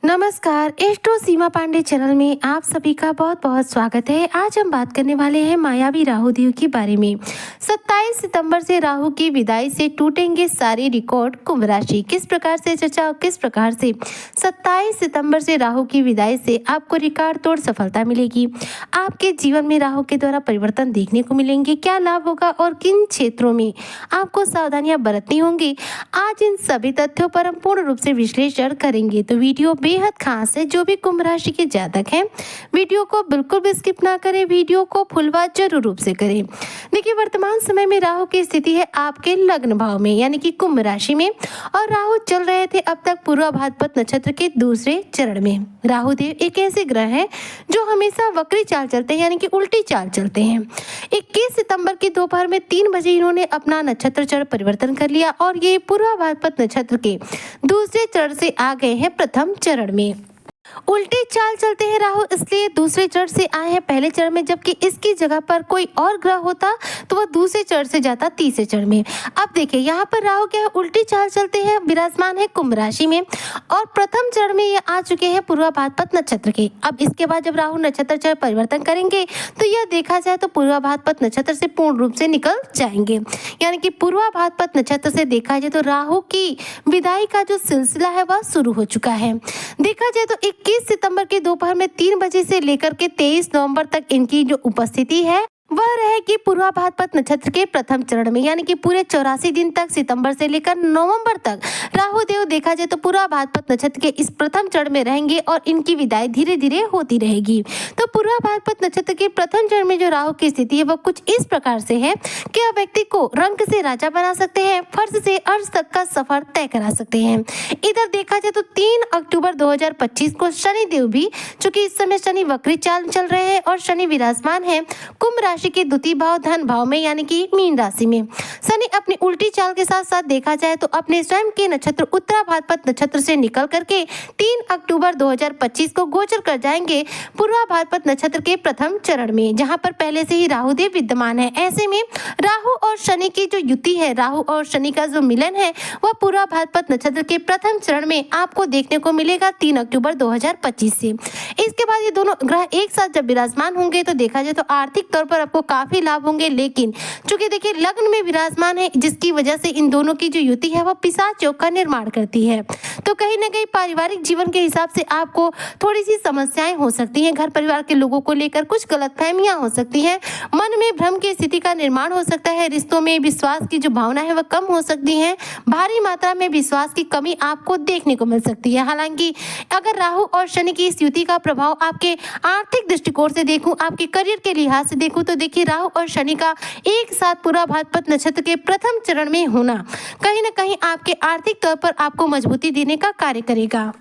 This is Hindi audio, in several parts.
नमस्कार, एस्ट्रो सीमा पांडे चैनल में आप सभी का बहुत बहुत स्वागत है। आज हम बात करने वाले हैं मायावी राहु देव के बारे में। 27 सितंबर से राहु की विदाई से टूटेंगे सारे रिकॉर्ड। कुंभ राशि किस प्रकार से चर्चा और किस प्रकार से 27 सितंबर से राहु की विदाई से आपको रिकॉर्ड तोड़ सफलता मिलेगी। आपके जीवन में राहु के द्वारा परिवर्तन देखने को मिलेंगे, क्या लाभ होगा और किन क्षेत्रों में आपको सावधानियां बरतनी होंगी। आज इन सभी तथ्यों पर हम पूर्ण रूप से विश्लेषण करेंगे, तो वीडियो बेहद खास है। जो भी कुंभ राशि के जातक हैं, वीडियो को बिल्कुल भी स्किप ना करें, वीडियो को फुलवा जरूर रूप से करें। देखिए, वर्तमान समय में राहु की स्थिति है आपके लग्न भाव में यानी कि कुंभ राशि में, और राहु चल रहे थे अब तक पूर्वा भाद्रपद नक्षत्र के दूसरे चरण में। राहु देव एक ऐसे ग्रह है जो हमेशा वक्री चाल चलते हैं यानी कि उल्टी चाल चलते हैं। 21 सितंबर की दोपहर में 3 बजे इन्होंने अपना नक्षत्र चरण परिवर्तन कर लिया और ये पूर्वा भाद्रपद नक्षत्र के दूसरे चरण से आ गए हैं प्रथम चरण में। उल्टी चाल चलते हैं राहु, इसलिए दूसरे चरण से आए हैं पहले चरण में, जबकि इसकी जगह पर कोई और ग्रह होता तो वह दूसरे चरण से जाता तीसरे चरण में। अब देखिए, यहाँ पर राहु क्या है, उल्टी चाल चलते हैं, विराजमान है कुंभ राशि में और प्रथम चरण में ये आ चुके हैं पूर्वा भाद्रपद नक्षत्र के। अब इसके बाद जब राहु नक्षत्र चरण परिवर्तन करेंगे तो यह देखा जाए तो पूर्वा भाद्रपद नक्षत्र से पूर्ण रूप से निकल जाएंगे, यानी कि पूर्वा भाद्रपद नक्षत्र से देखा जाए तो राहु की विदाई का जो सिलसिला है वह शुरू हो चुका है। देखा जाए तो 21 सितंबर की दोपहर में 3 बजे से लेकर के 23 नवंबर तक इनकी जो उपस्थिति है वह रहेगी पूर्वा भाद्रपद नक्षत्र के प्रथम चरण में, यानी कि पूरे 84 दिन तक, सितंबर से लेकर नवंबर तक राहु देव देखा जाए तो पूर्वा भाद्रपद नक्षत्र के इस प्रथम चरण में रहेंगे और इनकी विदाई धीरे धीरे होती रहेगी। तो पूर्वा भाद्रपद नक्षत्र के प्रथम चरण में जो राहु की स्थिति है वह कुछ इस प्रकार से है कि वह व्यक्ति को रंक से राजा बना सकते हैं, फर्श से अर्श तक का सफर तय करा सकते हैं। इधर देखा जाए तो 3 अक्टूबर 2025 को शनि देव भी, चूंकि इस समय शनि वक्री चाल चल रहे हैं और शनि विराजमान है कुंभ राशि के द्वितीय भाव धन भाव में यानी कि मीन राशि में। शनि अपनी उल्टी चाल के साथ साथ देखा जाए तो अपने स्वयं के नक्षत्र उत्तरा भाद्रपद नक्षत्र से निकल करके 3 अक्टूबर 2025 को गोचर कर जाएंगे पूर्वा भाद्रपद नक्षत्र के प्रथम चरण में, जहां पर पहले से ही राहु देव विद्यमान है। ऐसे में राहु और शनि की जो युति है, राहु और शनि का जो मिलन है वह पूर्वा भाद्रपद नक्षत्र के प्रथम चरण में आपको देखने को मिलेगा 3 अक्टूबर 2025 से। इसके बाद ये दोनों ग्रह एक साथ जब विराजमान होंगे तो देखा जाए तो आर्थिक तौर पर आपको काफी लाभ होंगे, लेकिन चूंकि देखिए लग्न में विराजमान है जिसकी वजह से इन दोनों की जो युति है वह पिशाच योग का निर्माण करती है। तो कहीं ना कहीं पारिवारिक जीवन के हिसाब से आपको थोड़ी सी समस्याएं हो सकती हैं, घर परिवार के लोगों को लेकर कुछ गलतफहमियां हो सकती हैं, मन में भ्रम की स्थिति का निर्माण हो सकता है, रिश्तों में विश्वास की जो भावना है वह कम हो सकती है, भारी मात्रा में विश्वास की कमी आपको देखने को मिल सकती है। हालांकि अगर राहु और शनि की इस युति का प्रभाव आपके आर्थिक दृष्टिकोण से देखूं, आपके करियर के लिहाज से देखूं, तो देखिए राहु और शनि का एक साथ पूरा भाद्रपद नक्षत्र के प्रथम चरण में होना कहीं ना कहीं आपके आर्थिक तौर पर आपको मजबूती देने का कार्य करेगा।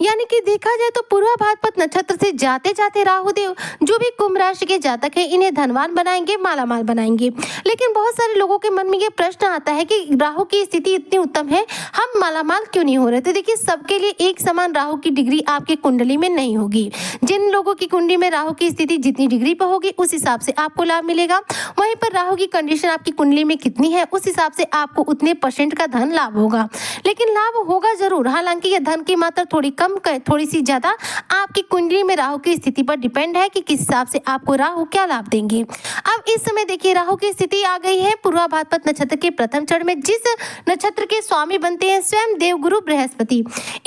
यानी कि देखा जाए तो पूर्वा भाद्रपद नक्षत्र से जाते जाते राहु देव जो भी कुंभ राशि के जातक हैं इन्हें धनवान बनाएंगे, मालामाल बनाएंगे। लेकिन बहुत सारे लोगों के मन में ये प्रश्न आता है कि राहु की स्थिति इतनी उत्तम है, हम मालामाल क्यों नहीं हो रहे। तो देखिए, सबके लिए एक समान राहु की डिग्री आपकी कुंडली में नहीं होगी। जिन लोगों की कुंडली में राहु की स्थिति जितनी डिग्री पर होगी उस हिसाब से आपको लाभ मिलेगा, वहीं पर राहु की कंडीशन आपकी कुंडली में कितनी है उस हिसाब से आपको उतने % का धन लाभ होगा। लेकिन लाभ होगा जरूर, हालांकि यह धन की मात्रा थोड़ी कम थोड़ी सी ज्यादा आपकी कुंडली में राहु की स्थिति पर डिपेंड है कि किस हिसाब से आपको राहु क्या लाभ देंगे। अब इस समय देखिए राहु की स्थिति आ गई है पूर्वा भाद्रपद नक्षत्र के प्रथम चरण में, जिस नक्षत्र के स्वामी बनते हैं स्वयं देवगुरु बृहस्पति।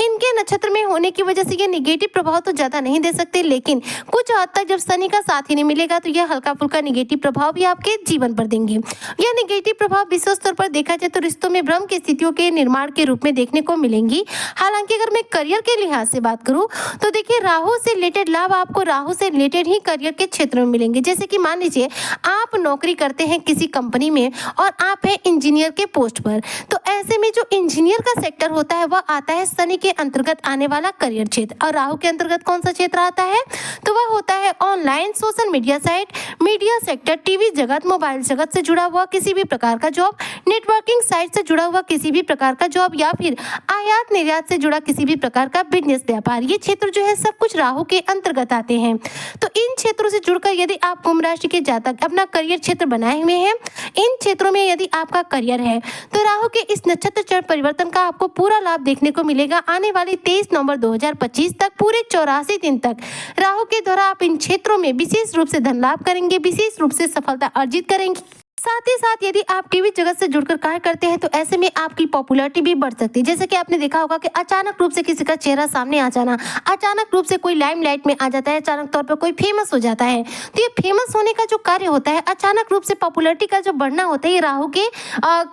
इनके नक्षत्र में होने की वजह से ये निगेटिव प्रभाव तो ज्यादा नहीं दे सकते, लेकिन कुछ हद तक जब शनि का साथ ही नहीं मिलेगा तो यह हल्का फुल्का निगेटिव प्रभाव भी आपके जीवन पर देंगे। यह निगेटिव प्रभाव विश्व स्तर पर देखा जाए तो रिश्तों में भ्रम की स्थितियों के निर्माण के रूप में देखने को मिलेंगी। हालांकि अगर मैं करियर के लिहाज से बात करूं तो देखिए राहु से रिलेटेड लाभ आपको राहु से रिलेटेड ही करियर के क्षेत्र में मिलेंगे। जैसे कि मान लीजिए आप नौकरी करते हैं किसी कंपनी में और आप हैं इंजीनियर के पोस्ट पर, तो ऐसे में जो इंजीनियर का सेक्टर होता है वह आता है शनि के अंतर्गत आने वाला करियर क्षेत्र, और राहु के अंतर्गत कौन सा क्षेत्र आता है तो वह होता है online, social media site, media sector, TV जगत, मोबाइल जगत से जुड़ा हुआ किसी भी प्रकार का जॉब, नेटवर्किंग साइट से जुड़ा हुआ किसी भी प्रकार का जॉब, या फिर आयात निर्यात से जुड़ा किसी भी प्रकार का बिजनेस, व्यापार, ये क्षेत्र जो है सब कुछ राहु के अंतर्गत आते हैं। तो इन क्षेत्रों से जुड़कर यदि आप कुंभ राशि के जातक अपना करियर क्षेत्र बनाए हुए हैं, इन क्षेत्रों में यदि आपका करियर है तो राहु के इस नक्षत्र चरण परिवर्तन का आपको पूरा लाभ देखने को मिलेगा। आने वाली 23 नवंबर 2025 तक पूरे 84 दिन तक राहु के द्वारा आप इन क्षेत्रों में विशेष रूप से धन लाभ करेंगे, विशेष रूप से सफलता अर्जित करेंगे। साथ ही साथ यदि आप टीवी जगत से जुड़कर कार्य करते हैं तो ऐसे में आपकी पॉपुलैरिटी भी बढ़ सकती है। जैसे कि आपने देखा होगा कि अचानक रूप से किसी का चेहरा सामने आ जाना, अचानक रूप से कोई लाइमलाइट में आ जाता है, अचानक तौर पर कोई फेमस हो जाता है। तो ये फेमस होने का जो कार्य होता है, अचानक रूप से पॉपुलैरिटी का जो बढ़ना होता है, ये राहु के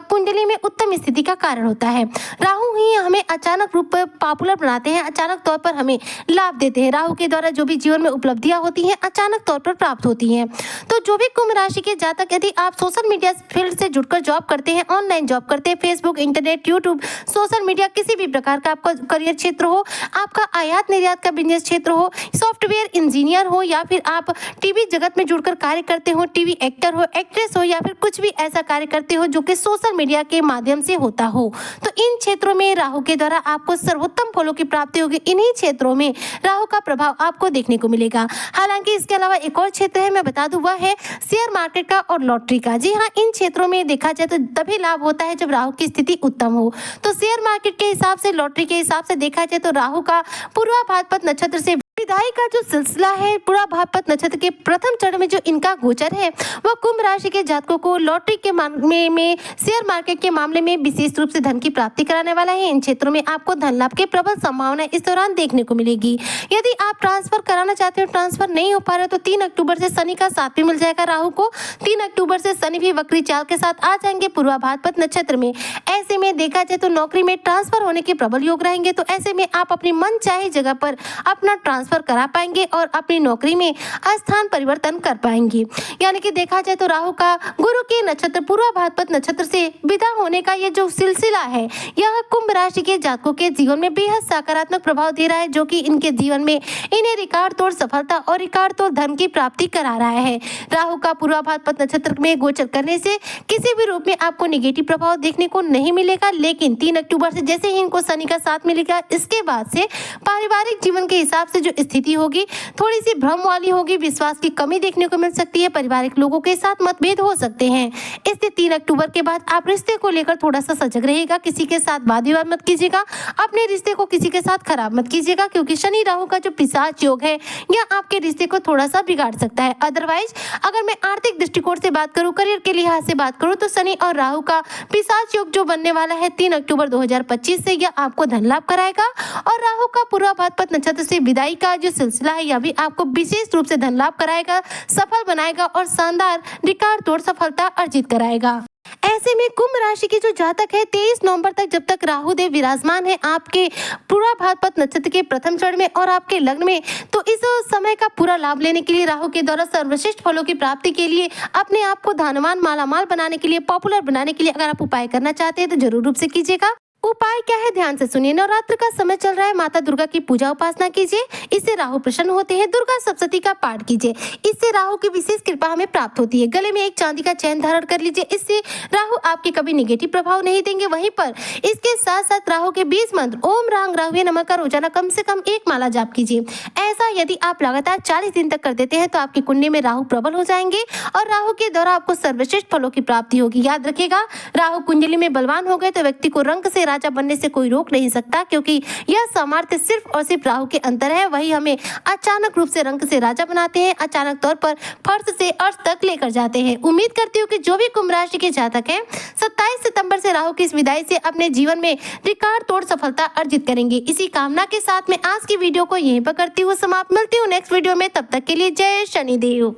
कुंडली में उत्तम स्थिति का कारण होता है। राहु ही हमें अचानक रूप पर पॉपुलर बनाते हैं, अचानक तौर पर हमें लाभ देते हैं। राहु के द्वारा जो भी जीवन में उपलब्धियां होती हैं अचानक तौर पर प्राप्त होती हैं। तो जो भी कुंभ राशि के जातक यदि आप सोशल मीडिया फील्ड से जुड़कर जॉब करते हैं, ऑनलाइन जॉब करते हैं, Facebook, internet, YouTube, social media, किसी भी प्रकार का आपका करियर क्षेत्र हो, आपका आयात निर्यात का बिजनेस क्षेत्र हो, सॉफ्टवेयर इंजीनियर हो, या फिर आप टीवी जगत में जुड़कर कार्य करते हो, टीवी एक्टर हो, एक्ट्रेस हो, या फिर कुछ भी ऐसा कार्य करते हो जो कि सोशल मीडिया के माध्यम से होता हो, तो इन क्षेत्रों में राहु के द्वारा आपको सर्वोत्तम फलों की प्राप्ति होगी। इन्हीं क्षेत्रों में राहु का प्रभाव आपको देखने को मिलेगा। हालांकि इसके अलावा एक और क्षेत्र है, मैं बता दूं, वह है शेयर मार्केट का और लॉटरी का। जी हाँ, इन क्षेत्रों में देखा जाए तो तभी लाभ होता है जब राहु की स्थिति उत्तम हो। तो शेयर मार्केट के हिसाब से, लॉटरी के हिसाब से देखा जाए तो राहु का पूर्वा भाद्रपद नक्षत्र से विदाई का जो सिलसिला है, पूरा भाद्रपद नक्षत्र के प्रथम चरण में जो इनका गोचर है वह कुंभ राशि के जातकों को लॉटरी के मामले में, शेयर मार्केट के मामले में विशेष रूप से धन की प्राप्ति कराने वाला है। इन क्षेत्रों में आपको धन लाभ की प्रबल संभावना इस दौरान देखने को मिलेगी। यदि आप ट्रांसफर कराना चाहते हो, ट्रांसफर नहीं हो पा रहे तो 3 अक्टूबर से शनि का साथ भी मिल जाएगा राहु को। 3 अक्टूबर से शनि भी वक्री चाल के साथ आ जाएंगे पूर्वा भाद्रपद नक्षत्र में। ऐसे में देखा जाए तो नौकरी में ट्रांसफर होने के प्रबल योग रहेंगे। तो ऐसे में आप अपनी मन चाहे जगह पर अपना ट्रांसफर करा पाएंगे और अपनी नौकरी में स्थान परिवर्तन कर पाएंगे। यानी कि देखा जाए तो राहु का गुरु के नक्षत्र पूर्वा भाद्रपद नक्षत्र से विदा होने का ये जो सिलसिला है, यह कुंभ राशि के जातकों के जीवन में बेहद सकारात्मक प्रभाव दे रहा है, जो कि इनके जीवन में इन्हें रिकॉर्ड तोड़ सफलता और रिकॉर्ड तोड़ धन की प्राप्ति करा रहा है। राहु का पूर्वा भाद्रपद नक्षत्र में गोचर करने से किसी भी रूप में आपको नेगेटिव प्रभाव देखने को नहीं मिलेगा, लेकिन 3 अक्टूबर से जैसे ही इनको शनि का साथ मिलेगा, इसके बाद से पारिवारिक जीवन के हिसाब से जो स्थिति होगी थोड़ी सी भ्रम वाली होगी, विश्वास की कमी देखने को मिल सकती है, पारिवारिक लोगों के साथ मतभेद हो सकते हैं। इसलिए 3 अक्टूबर के बाद आप रिश्ते को लेकर थोड़ा सा सजग रहेगा, किसी के साथ वाद विवाद मत कीजिएगा, अपने रिश्ते को किसी के साथ खराब मत कीजिएगा, क्योंकि शनि राहु का जो पिशाच योग है यह आपके रिश्ते को थोड़ा सा बिगाड़ सकता है। अदरवाइज अगर मैं आर्थिक दृष्टिकोण से बात करूं, करियर के लिहाज से बात करूं, तो शनि और राहु का पिशाच योग जो बनने वाला है 3 अक्टूबर 2025 से, यह आपको धन लाभ कराएगा। और राहु का पूर्वा भाद्रपद नक्षत्र से विदाई का जो सिलसिला है, यह भी आपको विशेष रूप से धन लाभ कराएगा, सफल बनाएगा और शानदार रिकॉर्ड तोड़ सफलता अर्जित कराएगा। ऐसे में कुंभ राशि के जो जातक है 23 नवंबर तक, जब तक राहु देव विराजमान है आपके पूरा भाद्रपद नक्षत्र के प्रथम चरण में और आपके लग्न में, तो इस समय का पूरा लाभ लेने के लिए, राहु के द्वारा सर्वश्रेष्ठ फलों की प्राप्ति के लिए, अपने आप को धनवान मालामाल बनाने के लिए, पॉपुलर बनाने के लिए अगर आप उपाय करना चाहते हैं तो जरूर रूप से कीजिएगा। उपाय क्या है, ध्यान से सुनिए। नवरात्र का समय चल रहा है, माता दुर्गा की पूजा उपासना कीजिए, इससे राहु प्रसन्न होते हैं। दुर्गा सप्तशती का पाठ कीजिए, इससे राहु की विशेष कृपा हमें प्राप्त होती है। गले में एक चांदी का चैन धारण कर लीजिए, इससे राहु आपके कभी नेगेटिव प्रभाव नहीं देंगे। वहीं पर इसके साथ साथ राहु के 20 मंत्र ओम रांग राहुवे नमः का रोजाना कम से कम 1 माला जाप कीजिए। ऐसा यदि आप लगातार 40 दिन तक कर देते हैं तो आपकी कुंडली में राहु प्रबल हो जाएंगे और राहु के द्वारा आपको सर्वश्रेष्ठ फलों की प्राप्ति होगी। याद रखिएगा, राहु कुंडली में बलवान हो गए तो व्यक्ति को रंक से राजा बनने से कोई रोक नहीं सकता, क्योंकि यह सामर्थ्य सिर्फ और सिर्फ राहु के अंतर है। वही हमें अचानक रूप से रंक से राजा बनाते हैं, अचानक तौर पर फर्श से अर्श तक लेकर जाते हैं। उम्मीद करती हूँ कि जो भी कुंभ राशि के जातक हैं 27 सितंबर से राहु की इस विदाई से अपने जीवन में रिकॉर्ड तोड़ सफलता अर्जित करेंगे। इसी कामना के साथ मैं आज की वीडियो को यहीं पर करती हूँ समाप्त। मिलती हूँ नेक्स्ट वीडियो में, तब तक के लिए जय शनिदेव।